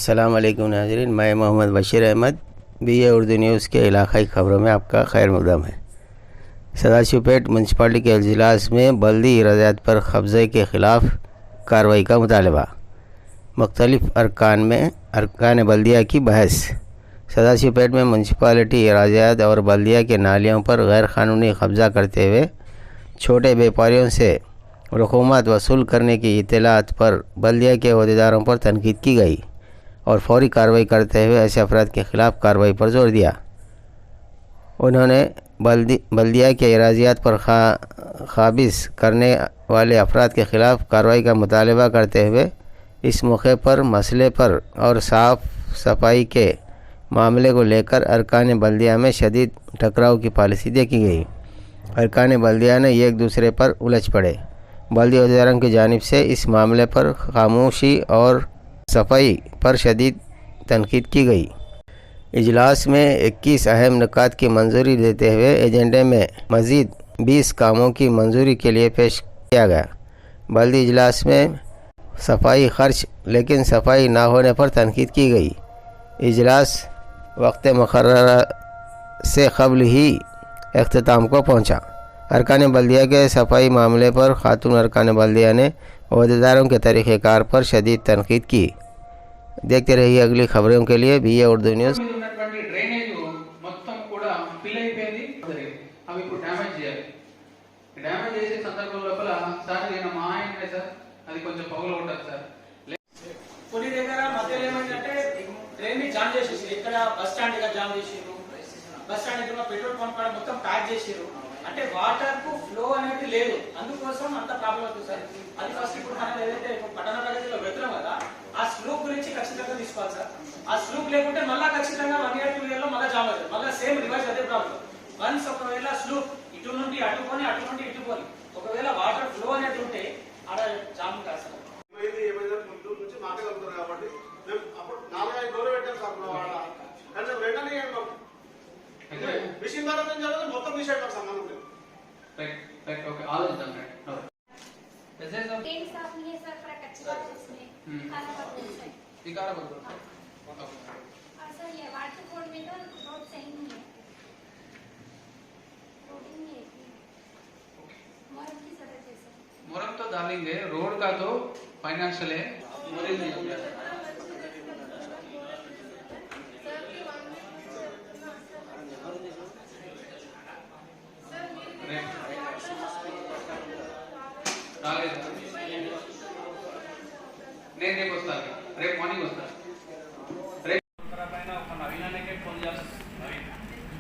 अस्सलाम वालेकुम नाज़रीन, मैं मोहम्मद बशीर अहमद BA उर्दू न्यूज़ के इलाक़ाई ख़बरों में आपका खैर मक़दम है। सदाशिवपेट म्यूनसिपालिटी के इजलास में बल्दी इरादात पर कब्ज़े के ख़िलाफ़ कार्रवाई का मुतालबा, मुख्तलिफ़ अरकान बल्दिया की बहस। सदाशिवपेट में म्यूनसिपालिटी इरादात और बल्दिया के नालियों पर गैर क़ानूनी कब्ज़ा करते हुए छोटे व्यापारियों से रकूमत वसूल करने की इत्तलात पर बल्दिया के अहदेदारों पर तनकीद की गई और फौरी कार्रवाई करते हुए ऐसे अफराद के ख़िलाफ़ कार्रवाई पर जोर दिया। उन्होंने बल्दिया के अराज़ियात पर क़ाबिज़ करने वाले अफराद के ख़िलाफ़ कार्रवाई का मुतालबा करते हुए इस मौके पर मसले पर और साफ़ सफाई के मामले को लेकर अरकान बल्दिया में शदीद टकराव की पॉलिसी देखी गई। अरकान बल्दिया ने एक दूसरे पर उलझ पड़े। बल्दी अहदेदारों की जानिब से इस मामले पर खामोशी और सफाई पर शदीद तनकीद की गई। इजलास में 21 अहम नुकात की मंजूरी देते हुए एजेंडे में मज़ीद 20 कामों की मंजूरी के लिए पेश किया गया। बल्दी इजलास में सफाई खर्च लेकिन सफाई ना होने पर तनकीद की गई। इजलास वक्त मुकर्ररा से कबल ही अख्ताम को पहुँचा। अरकान बल्दिया के सफाई मामले पर खातून अरकान बल्दिया ने अहदेदारों के तरीक़ेकार पर शदीद तनकीद की। देखते रहिए अगली खबरों के लिए BA Urdu news. Petrol pump కాడ మొత్తం ప్యాక్ చేసిరు అంటే వాటర్ కు ఫ్లో అనేది లేదు, అందుకోసం అంత ప్రాబ్లం అవుతుంది సార్. అది ఫస్ట్ ఇప్పుడు మనం ఏదైతే పట్టణ ప్రగతిలో వెళ్తున్నాం కదా, ఆ స్లూప్ గురించి ఖచ్చితంగా తీసుకోవాలి సార్. ఆ స్లూప్ లేకుంటే మళ్ళా ఖచ్చితంగా 1 year 2 year లో మళ్ళా జామ్ అవుతుంది, మళ్ళా సేమ్ రివర్స్ అదే ప్రాబ్లం. వన్స్ ఒకవేళ స్లూప్ ఇటు నుండి అటు పోని అటు నుండి ఇటు పోని ఒకవేళ వాటర్ ఫ్లో అనేది ఉంటే ఆడ జామ్ కాదు సార్. ఏమైనా ముందు నుంచి మాట్లాడుతున్నారు కాబట్టి మేము అప్పుడు 4-5 రోజులు పెట్టాం సార్. కానీ వెంటనే మిషన్ ద్వారా మొత్తం విషయం సంబంధం లేదు. రైట్ ఓకే ఆలోచిద్దాం. पेंट साफ नहीं है सर, पूरा कचरा है इसमें, खाना का बोल है ये काला बोल और सर ये वाटर बोर्ड में तो रोड सही नहीं है, रोड ही नहीं है, मोरम की जरूरत है सर. मोरम तो डालेंगे, रोड का तो फाइनेंशियल है, मोरम नहीं हो गया. నేను రేపు వస్తాను, రేపు మార్నింగ్ వస్తాను. నవీనానికే ఫోన్ చేస్తాను.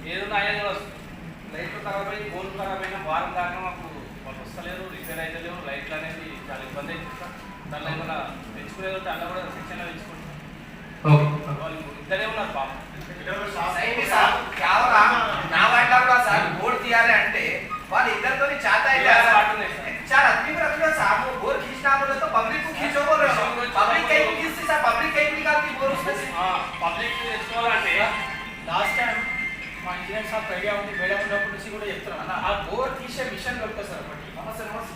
ఏదైనా అయ్యేది వస్తుంది. లైట్లు ఖరాబ్ అయ్యి ఫోన్ ఖరాబ్ అయిన వారం దాకా మాకు వాళ్ళు వస్తలేరు, రిపేర్ అయితే లేవు. లైట్లు అనేది చాలా ఇబ్బంది అవుతుంది సార్. దానిలో ఏమైనా తెచ్చుకునేది ఉంటే అలా కూడా శిక్షణ తెచ్చుకుంటాం. వాళ్ళు ఇద్దరే ఉన్నారు పాపం. నా వాటిలో కూడా సార్ బోర్డు తీయాలి అంటే వాళ్ళు ఇద్దరితో చాత चार आदमी पर रखना सामने बोर खींचना बोले तो पब्लिक को खींचो बोल रहे हो. पब्लिक कहीं को खींचती सर, पब्लिक कहीं निकालती बोर उसमें से. పబ్లిక్ తెచ్చుకోవాలంటే లాస్ట్ టైం మా ఇంజనీర్ సార్ ఐడియా ఉంది, మేడం ఉన్నప్పటి నుంచి కూడా చెప్తున్నాను. ఆ బోర్ తీసే మిషన్ దొరుకుతుంది సార్. ఒకటి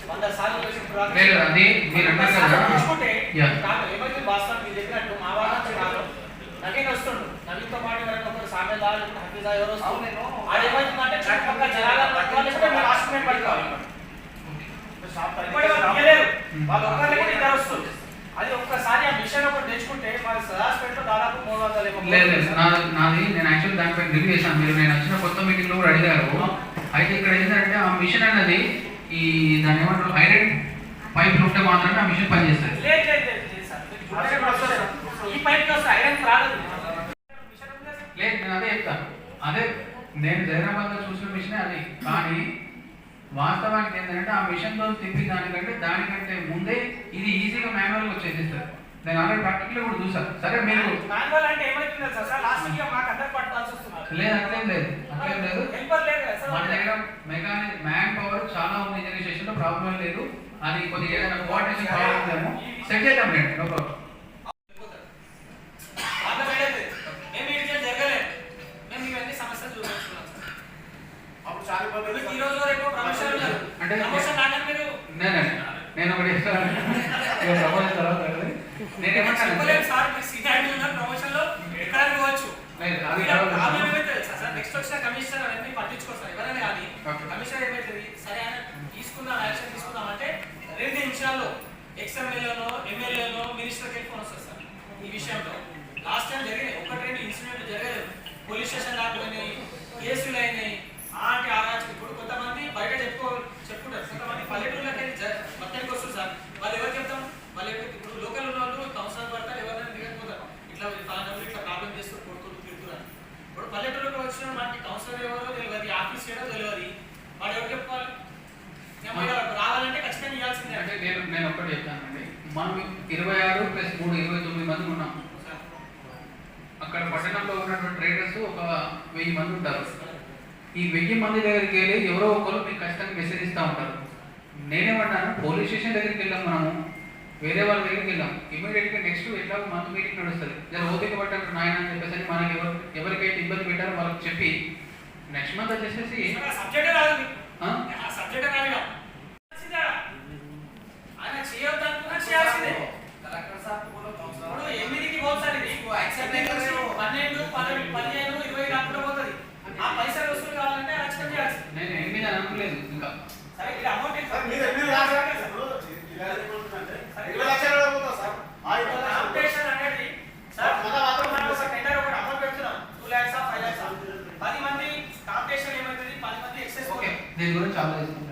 100 సార్లు లేదు అది మీరు అన్నారు కదా తెచ్చుకుంటే ఏమైతే బాస్తా మీరు చెప్పినట్టు మా వాళ్ళ నవీన్ వస్తుండు. నవీన్తో పాటు ఎవరైనా ఒకరు సామెదా హఫీజా ఎవరు వస్తుంది. అది ఏమైతుందంటే చుట్టుపక్కల జనాల పట్టుకోవాలి, మేము రాష్ట్రమే పట్టుకోవాలి. వాళ్ళు ఒక్కరిని కూడా ఇద్దరు వస్తుంది. అది ఒక్కసారి ఆ మిషన్ ఒకటి తెచ్చుకుంటే మన సదాస్పేటలో దాదాపు 300. లేదు నాది నేను యాక్చువల్లీ దానిపై రివ్యూ చేశాను. మీరు నేను వచ్చిన కొత్త మీటింగ్లో కూడా అడిగారు. అయితే ఇక్కడ ఏంటంటే ఆ మిషన్ అన్నది ఈ దాని ఏమంటారు ఐరన్ పైప్ ఉంటే మాత్రమే ఆ మిషన్ పనిచేస్తుంది. ఈ పైప్ ఐరన్ రాదు. లేదు నేను అదే చెప్తాను. అదే నేను జైరాబాద్లో చూసిన మిషనే అది. కానీ వాస్తవానికి ఏంటంటే ఆ మిషన్తో తిప్పి దానికంటే ముందే ఇది ఈజీగా మాన్యువల్గా వచ్చేసిస్తారు. నేను ఆల్రెడీ ప్రాక్టికల్ కూడా చూసాను. సరే మీరు మాన్యువల్ అంటే ఏమైతుంది సార్, లాస్ట్ ఇయర్ మాకు అందరు పట్టాల్సి వస్తుంది. లేదు అట్లేం లేదు హెల్పర్ లేదు సార్. మన దగ్గర మ్యాన్ పవర్ చాలా ఉంది. ఇంజనీర్ స్టేషన్లో ప్రాబ్లం లేదు. అది కొద్దిగా ఏదైనా కోఆర్డినేషన్ ప్రాబ్లం ఉందేమో సెట్ చేద్దాం. రండి నో ప్రాబ్లం. మేము ఇట్లా జరగలేదు, మేము ఇవన్నీ సమస్యలు చూపించుకున్నాం సార్. అప్పుడు చాలా ఈ రోజు రేపు ప్రమోషన్ అంటే ప్రమోషన్ అంటే మీరు నేను ఒకటి నేను ఏమంటాను సార్ మీరు సీనియర్ నెక్స్ట్ వచ్చిన కమిషనర్ అవన్నీ పట్టించుకోరు సార్ ఎవరైనా కానీ Okay. కమిషనర్ ఏమైతుంది సరే ఆయన తీసుకుందాం యాక్షన్ తీసుకుందాం అంటే 2 నిమిషాల్లో ఎక్స్ఎమ్మెల్యేలో ఎమ్మెల్యేలో మినిస్టర్కి ఫోన్ వస్తుంది సార్ ఈ విషయంలో లాస్ట్ టైం జరిగినాయి 1-2 ఇన్సిడెంట్ జరగలేదు పోలీస్ స్టేషన్ దాకా పోయినాయి కేసులు అయినాయి ఆంటీ ఆరాచి ఇప్పుడు కొంతమంది బయట చెప్పుకుంటారు కొంతమంది పల్లెటూళ్ళకి మొత్తానికి వస్తుంది సార్ వాళ్ళు ఎవరు చెప్తాం వాళ్ళు ఇప్పుడు లోకల్ ఉన్న వాళ్ళు కౌన్సిలర్ పడతారు ఎవరైనా దిగకపోతారు ఇట్లా ఇట్లా ప్రాబ్లం చేస్తూ కొడుతున్నారు తిరుగుతున్నారు ఇప్పుడు పల్లెటూరులో వచ్చిన మనకి కౌన్సిలర్ ఎవరో తెలియదు ఆఫీస్ ఏడో తెలియదు వాడు ఎవరు చెప్పుకోవాలి రావాలంటే ఖచ్చితంగా ఇవ్వాల్సిందే అంటే నేను ఒక్కటి చెప్తానండి, మనం 26 + 3 29 మంది ఉన్నాం. అక్కడ పట్టణంలో ఉన్నటువంటి ట్రేడర్స్ ఒక 1000 మంది ఉంటారు. ఈ 1000 మంది దగ్గరికి వెళ్ళి ఎవరో ఒకరు మీకు ఖచ్చితంగా మెసేజ్ ఇస్తూ ఉంటారు. నేనేమన్నాను, పోలీస్ స్టేషన్ దగ్గరికి వెళ్ళాం, మనము వేరే వాళ్ళ దగ్గరికి వెళ్ళాం, ఇమీడియట్గా నెక్స్ట్ ఎట్లా మంత్ మీటింగ్ నడుస్తుంది, జర ఓపిక పట్టారు నాయన అని చెప్పేసి మనకి ఎవరికైతే ఇబ్బంది పెట్టారో వాళ్ళకి చెప్పి నెక్స్ట్ మంత్ వచ్చేసేసి సబ్జెక్టే రాదు సబ్జెక్టే రాదు ఆయన చేయొద్దు అనుకున్నా చేయాల్సిందే. कलेक्टर साहब को बोलो काउंसलर ఇప్పుడు 8కి పోతుంది इसको एक्सेप्ट नहीं कर रहे हो 12, 15, 20 దాకా పోతుంది. ఆ పైసలు వసూలు కావాలంటే యాక్షన్ చేయాల్సింది. నేను 8 అని అనుకోలేదు ఇంకా. సరే ఇక్కడ అమౌంట్ ఎంత? సార్ మీరు రాశారు కదా ఇప్పుడు ఇలా ఏమంటుందంటే 20 లక్షలు పోతా సార్ ఆ 20 లక్షలు కాంపిటీషన్ అనేది సార్ మనం ఒక టెండర్ ఒకటి అమౌంట్ పెడుతున్నాం 2 lakhs 5 lakhs 10 మంది కాంపిటీషన్ ఏమవుతుంది 10 మంది ఎక్సెస్ ఓకే, దీని గురించి ఆలోచిస్తాం.